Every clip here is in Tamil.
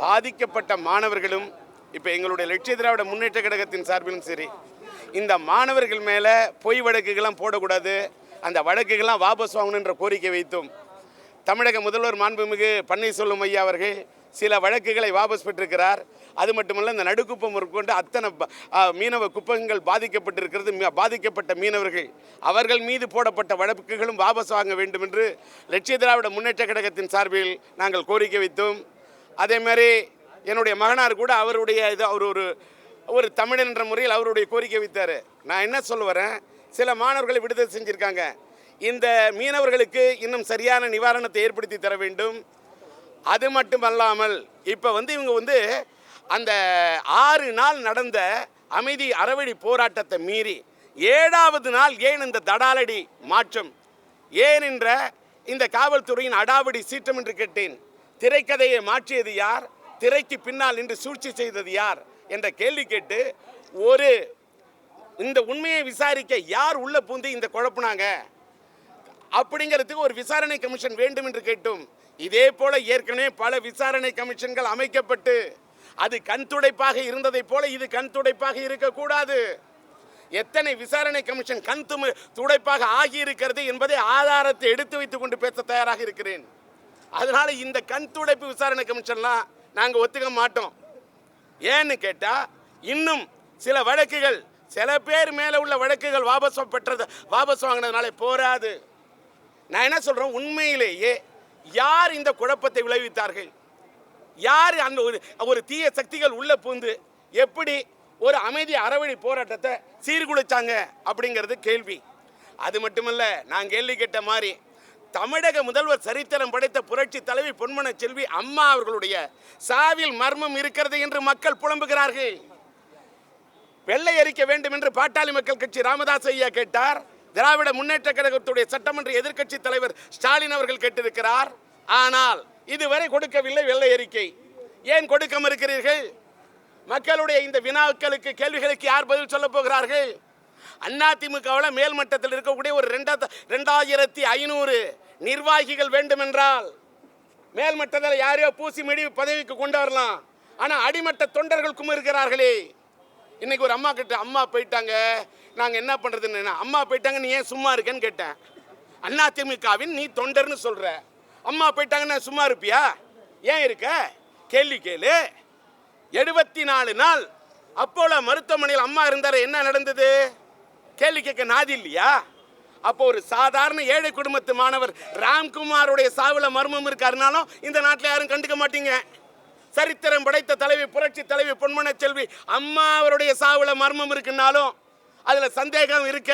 பாதிக்கப்பட்ட மாணவர்களும் இப்போ எங்களுடைய லட்சிய திராவிட முன்னேற்ற கழகத்தின் சார்பிலும் சரி, இந்த மாணவர்கள் மேலே பொய் வழக்குகள்லாம் போடக்கூடாது, அந்த வழக்குகள்லாம் வாபஸ் வாங்கணுன்ற கோரிக்கை வைத்தும் தமிழக முதல்வர் மாண்புமிகு பன்னீர்செல்வம் ஐயா அவர்கள் சில வழக்குகளை வாபஸ் பெற்றிருக்கிறார். அது மட்டுமல்ல, இந்த நடுக்குப்பம் கொண்டு அத்தனை மீனவ குப்பங்கள் பாதிக்கப்பட்டிருக்கிறது. பாதிக்கப்பட்ட மீனவர்கள் அவர்கள் மீது போடப்பட்ட வழக்குகளும் வாபஸ் வாங்க வேண்டும் என்று லட்சிய திராவிட முன்னேற்ற கழகத்தின் சார்பில் நாங்கள் கோரிக்கை வைத்தோம். அதேமாதிரி என்னுடைய மகனார் கூட அவருடைய அவர் ஒரு தமிழன் என்ற முறையில் அவருடைய கோரிக்கை வைத்தார். நான் என்ன சொல்ல வரேன், சில மாணவர்களை விடுதலை செஞ்சுருக்காங்க. இந்த மீனவர்களுக்கு இன்னும் சரியான நிவாரணத்தை ஏற்படுத்தி தர வேண்டும். அது மட்டுமல்லாமல் இப்போ இவங்க அந்த 6 நாள் நடந்த அமைதி அறவழி போராட்டத்தை மீறி 7வது நாள் ஏன் இந்த தடாலடி மாற்றம், ஏன் என்ற இந்த காவல்துறையின் அடாவடி சீற்றம் என்று கேட்டேன். திரைக்கதையை மாற்றியது யார், திரைக்கு பின்னால் நின்று சூழ்ச்சி செய்தது யார் என்ற கேள்வி கேட்டு இந்த உண்மையை விசாரிக்க யார் உள்ள பூந்து இந்த குழப்பினாங்க அப்படிங்கிறதுக்கு ஒரு விசாரணை கமிஷன் வேண்டும் என்று கேட்டோம். இதே போல ஏற்கனவே பல விசாரணை கமிஷன்கள் அமைக்கப்பட்டு அது கண் துடைப்பாக இருந்ததை போல இது கண் துடைப்பாக இருக்கக்கூடாது. எத்தனை விசாரணை கமிஷன் கண் துடைப்பாக ஆகியிருக்கிறது என்பதை ஆதாரத்தை எடுத்து வைத்துக் கொண்டு பேச தயாராக இருக்கிறேன். அதனால இந்த கண் துடைப்பு விசாரணை கமிஷன்லாம் நாங்கள் ஒத்துக்க மாட்டோம். ஏன்னு கேட்டால் இன்னும் சில வழக்குகள், சில பேர் மேலே உள்ள வழக்குகள் வாபஸ் வாங்கினதுனால போராது. நான் என்ன சொல்கிறேன், உண்மையிலேயே யார் இந்த குழப்பத்தை விளைவித்தார்கள், யார் அந்த ஒரு தீய சக்திகள் உள்ள பூந்து எப்படி ஒரு அமைதி அறவழி போராட்டத்தை சீர்குலைச்சாங்க அப்படிங்கிறது கேள்வி. அது மட்டுமல்ல, நான் கேள்வி கேட்ட மாதிரி தமிழக முதல்வர் சரித்திரம் படைத்த புரட்சி தலைவி பொன்மன செல்வி அம்மா அவர்களுடைய சாவில் மர்மம் இருக்கிறது என்று மக்கள் புலம்புகிறார்கள். வெள்ளை அறிக்க வேண்டும் என்று பாட்டாளி மக்கள் கட்சி ராமதாஸ் ஐயா கேட்டார். திராவிட முன்னேற்ற கழகத்துடைய சட்டமன்ற எதிர்க்கட்சி தலைவர் ஸ்டாலின் அவர்கள் கேட்டிருக்கிறார். ஆனால் இதுவரை கொடுக்கவில்லை வெள்ளை அறிக்கை. ஏன் கொடுக்க மறுக்கிறீர்கள்? மக்களுடைய இந்த வினாக்களுக்கு, கேள்விகளுக்கு யார் பதில் சொல்ல போகிறார்கள்? அதிமுகவில் மேல்மட்டத்தில் இருக்கக்கூடிய ஒரு 2500 நிர்வாகிகள் வேண்டும் என்றால் மேல்மட்டத்தில் யாரையோ பூசி மெடி பதவிக்கு கொண்டு வரலாம். ஆனால் அடிமட்ட தொண்டர்கள் குமிருக்கிறார்களே. இன்னைக்கு ஒரு அம்மா கிட்ட, அம்மா போயிட்டாங்க, நாங்கள் என்ன பண்ணுறதுன்னு, அம்மா போயிட்டாங்க நீ ஏன் சும்மா இருக்கேன்னு கேட்டேன். அதிமுகவின் நீ தொண்டர்னு சொல்கிற, அம்மா போயிட்டாங்கன்னா சும்மா இருப்பியா? ஏன் இருக்க? கேள்வி கேளு. 74 நாள் அப்போலோ மருத்துவமனையில் அம்மா இருந்தார், என்ன நடந்தது? கேள்வி கேட்க நாதி இல்லையா? அப்போ ஒரு சாதாரண ஏழை குடும்பத்து மாணவர் ராம்குமாருடைய சாவுல மர்மம் இருக்காருனாலும் இந்த நாட்டில் யாரும் கண்டுக்க மாட்டீங்க. சரித்திரம் படைத்த தலைவி, புரட்சி தலைவி பொன்மன செல்வி அம்மா அவருடைய சாவுல மர்மம் இருக்குன்னாலும் அதுல சந்தேகம் இருக்க,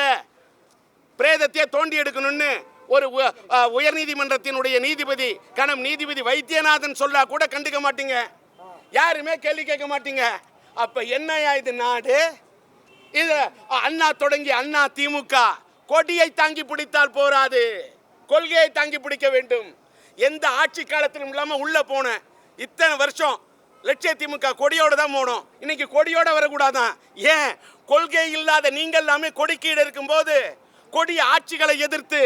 பிரேதத்தையே தோண்டி எடுக்கணும்னு ஒரு உயர்நீதிமன்றத்தினுடைய நீதிபதி நீதிபதி வைத்தியநாதன் சொல்லா கூட கண்டுக்க மாட்டீங்க, யாருமே கேள்வி கேட்க மாட்டீங்க. அப்ப என்னையா இது நாடு? இது அண்ணா தொடங்கி அண்ணா திமுக கொடியை தாங்கி பிடித்தால் போராது, கொள்கையை தாங்கி பிடிக்க வேண்டும். எந்த ஆட்சி காலத்திலும் இல்லாம உள்ள போன இத்தனை வருஷம் லட்சிய திமுக கொடியோட தான் போனோம். இன்னைக்கு கொடியோட வரக்கூடாதான். ஏன்? கொள்கை இல்லாத நீங்கள் எல்லாமே கொடிக்கீடு இருக்கும் போது கொடி ஆட்சிகளை எதிர்த்து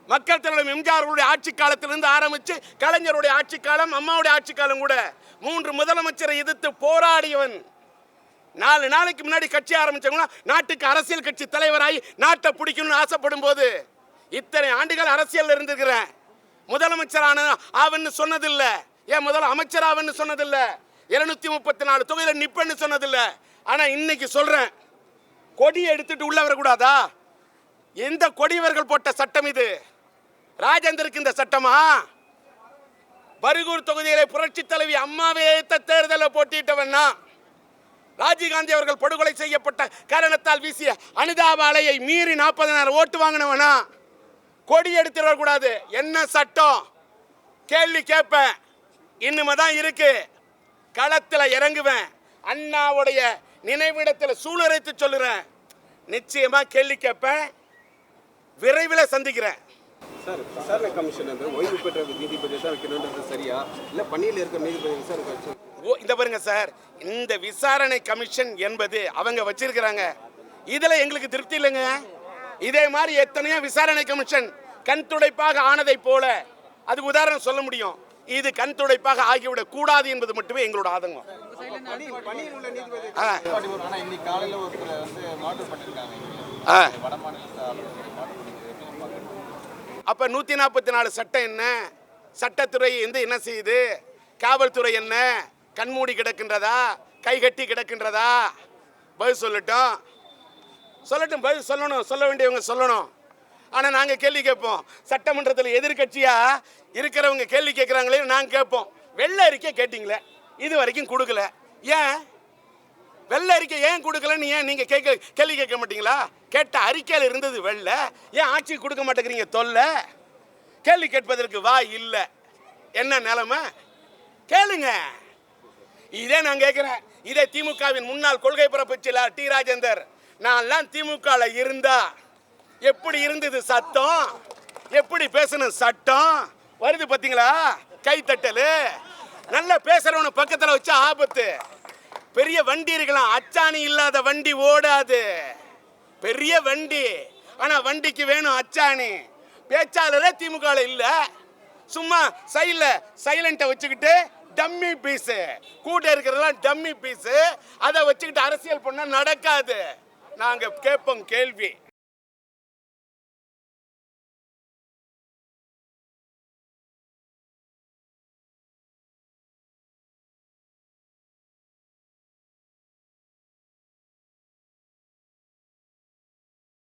மக்கள் தலைவர் எம்ஜிஆருடைய ஆட்சி காலத்திலிருந்து ஆரம்பிச்சு கலைஞருடைய ஆட்சி காலம், அம்மாவுடைய ஆட்சி காலம் கூட 3 முதலமைச்சரை எதிர்த்து போராடியவன். 4 நாளைக்கு முன்னாடி கட்சி ஆரம்பிச்சவங்க நாட்டுக்கு அரசியல் கட்சி தலைவராகி நாட்டை பிடிக்கணும்னு ஆசைப்படும் போது இத்தனை ஆண்டுகள் அரசியல் இருந்திருக்கிறேன். முதலமைச்சரான ஆவன்னு சொன்னதில்லை, ஏன் முதல் அமைச்சர் ஆவன்னு சொன்னதில்லை, 234 தொகுதியில் நிப்பன்னு சொன்னதில்லை. ஆனா இன்னைக்கு சொல்றேன், கொடியை எடுத்துட்டு உள்ள வரக்கூடாதா? எந்த கொடியவர்கள் போட்ட சட்டம் இது? ராஜேந்தருக்கு இந்த சட்டமா? பர்கூர் தொகுதியிலே புரட்சி தலைவி அம்மாவே தேர்தலில் போட்டியிட்டவன்னா, ராஜீவ்காந்தி அவர்கள் படுகொலை செய்யப்பட்ட காரணத்தால் வீசிய அனுதாப அலையை மீறி 40,000 ஓட்டு வாங்கினவனா கொடி எடுத்து வரக்கூடாது. என்ன சட்டம்? கேள்வி கேட்பேன். இன்னுமே தான் இருக்கு. களத்தில் இறங்குவேன். அண்ணாவுடைய நினைவிடத்தில் சூளுரைத்து சொல்லுறேன். நிச்சயமா கேள்வி கேட்பேன். விரைவில் சந்திக்கிறேன். சார், விசாரணை கமிஷன் ஓய்வு பெற்ற நீதிபதி தான் வைக்கணும்ன்றது சரியா இல்லை பணியில் இருக்கிற நீதிபதி விசாரணை? இந்த பாருங்க சார், இந்த விசாரணை கமிஷன் என்பது அவங்க வச்சிருக்கிறாங்க. இதுல எங்களுக்கு திருப்தி இல்லைங்க. இதே மாதிரி எத்தனையோ விசாரணை கமிஷன் கண் துடைப்பாக ஆனதை போல அதுக்கு உதாரணம் சொல்ல முடியும். இது கண் துடைப்பாக ஆகிவிடக் கூடாது என்பது மட்டுமே எங்களோட ஆதங்கம். பணியில் உள்ள நீதிபதி ஆனா இன்னைக்கு காலையில ஒருத்தர் வந்து மாற்று பண்ணிருக்காங்க வட மாநிலத்தை. அப்ப 144 சட்டம் என்ன, சட்டத்துறை என்ன செய்யுது, காவல்துறை என்ன கண்மூடி கிடக்கின்றதா, கைகட்டி கிடக்கின்றதா? பதில் சொல்லட்டும், பதில் சொல்லணும், சொல்ல வேண்டியவங்க சொல்லணும். ஆனால் நாங்கள் கேள்வி கேட்போம். சட்டமன்றத்தில் எதிர்கட்சியாக இருக்கிறவங்க கேள்வி கேட்குறாங்களே, நாங்கள் கேட்போம். வெள்ளை அறிக்கை கேட்டிங்களே, இது வரைக்கும் கொடுக்கல. ஏன் வெள்ளை அறிக்கை ஏன் கொடுக்கலன்னு ஏன் நீங்கள் கேள்வி கேட்க மாட்டீங்களா? கேட்ட அறிக்கையில் இருந்தது வெள்ளை, ஏன் ஆட்சி கொடுக்க மாட்டேங்கிறீங்க? தொல்லை. கேள்வி கேட்பதற்கு வாய் இல்லை. என்ன நிலைமை கேளுங்க. இதே நான் கேட்குறேன். இதே திமுகவின் முன்னாள் கொள்கை பரப்பு செயலாளர் டி ராஜேந்தர், நான்லாம் திமுகவில் இருந்தா எப்படி இருந்தது சட்டம், எப்படி பேசணும் சட்டம் வருது பார்த்தீங்களா? கைத்தட்டல். நல்லா பேசுறவனை பக்கத்தில் வச்சா ஆபத்து. பெரிய வண்டி இருக்கலாம், அச்சாணி இல்லாத வண்டி ஓடாது. பெரிய வண்டி, ஆனால் வண்டிக்கு வேணும் அச்சாணி. பேச்சாளரே திமுகவில் இல்லை, சும்மா சைலண்ட்டை வச்சுக்கிட்டு டம்மி பீஸு, கூட இருக்கிறதெல்லாம் டம்மி பீஸு. அதை வச்சுக்கிட்டு அரசியல் பண்ணால் நடக்காது. நாங்கள் கேட்போம் கேள்வி.